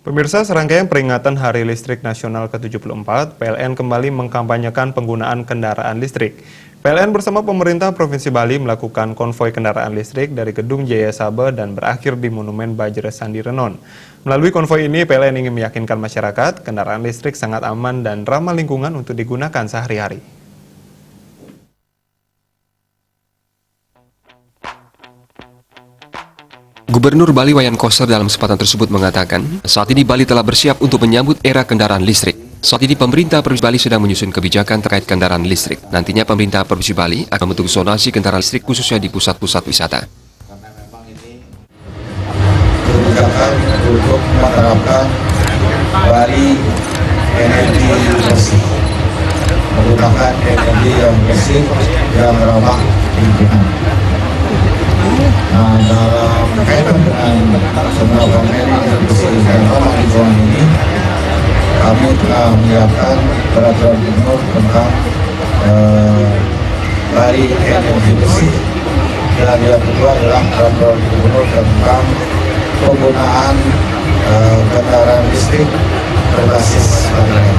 Pemirsa, serangkaian peringatan Hari Listrik Nasional ke-74, PLN kembali mengkampanyekan penggunaan kendaraan listrik. PLN bersama pemerintah Provinsi Bali melakukan konvoi kendaraan listrik dari Gedung Jaya Sabe dan berakhir di Monumen Bajra Sandi Renon. Melalui konvoi ini, PLN ingin meyakinkan masyarakat kendaraan listrik sangat aman dan ramah lingkungan untuk digunakan sehari-hari. Gubernur Bali Wayan Koster dalam kesempatan tersebut mengatakan, saat ini Bali telah bersiap untuk menyambut era kendaraan listrik. Saat ini pemerintah Provinsi Bali sedang menyusun kebijakan terkait kendaraan listrik. Nantinya pemerintah Provinsi Bali akan membentuk zonasi kendaraan listrik khususnya di pusat-pusat wisata. Karena memang ini kebijakan untuk menerapkan Bali energi bersih, menggunakan energi yang bersih yang ramah lingkungan. Nah, dalam kaitan dengan penerapan energi bersih dan ramah lingkungan ini, kami telah menyiapkan peraturan gubernur tentang Bali energi bersih, dan yang kedua adalah peraturan gubernur tentang penggunaan kendaraan listrik berbasis baterai.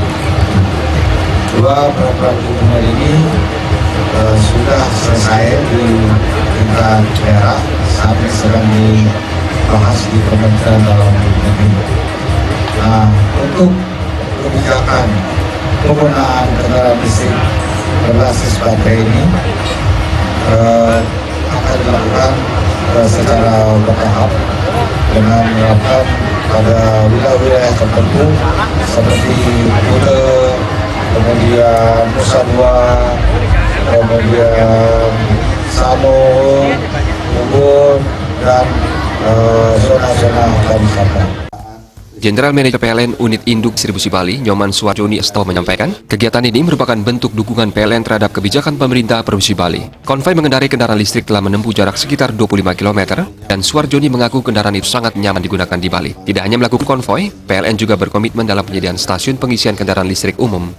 Dua peraturan gubernur ini sudah selesai di tingkat daerah, saat ini sedang dibahas di Kementerian Dalam Negeri. Nah, untuk kebijakan penggunaan kendaraan listrik berbasis baterai ini akan dilakukan secara bertahap dengan menerapkan pada wilayah-wilayah tertentu seperti Kuta, kemudian Nusa Dua, kemudian Sanur, Ubud, dan zona-zona pariwisata. Jenderal Manajer PLN Unit Induk Distribusi Bali, Nyoman Suarjoni Estawa menyampaikan, kegiatan ini merupakan bentuk dukungan PLN terhadap kebijakan pemerintah Provinsi Bali. Konvoi mengendarai kendaraan listrik telah menempuh jarak sekitar 25 km, dan Suarjoni mengaku kendaraan itu sangat nyaman digunakan di Bali. Tidak hanya melakukan konvoi, PLN juga berkomitmen dalam penyediaan stasiun pengisian kendaraan listrik umum.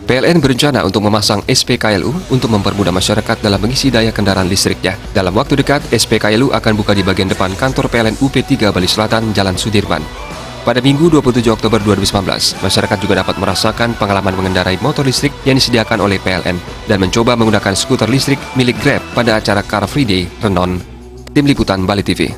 PLN berencana untuk memasang SPKLU untuk mempermudah masyarakat dalam mengisi daya kendaraan listriknya. Dalam waktu dekat, SPKLU akan buka di bagian depan kantor PLN UP3 Bali Selatan, Jalan Sudirman. Pada Minggu 27 Oktober 2019, masyarakat juga dapat merasakan pengalaman mengendarai motor listrik yang disediakan oleh PLN dan mencoba menggunakan skuter listrik milik Grab pada acara Car Free Day Renon. Tim Liputan Bali TV.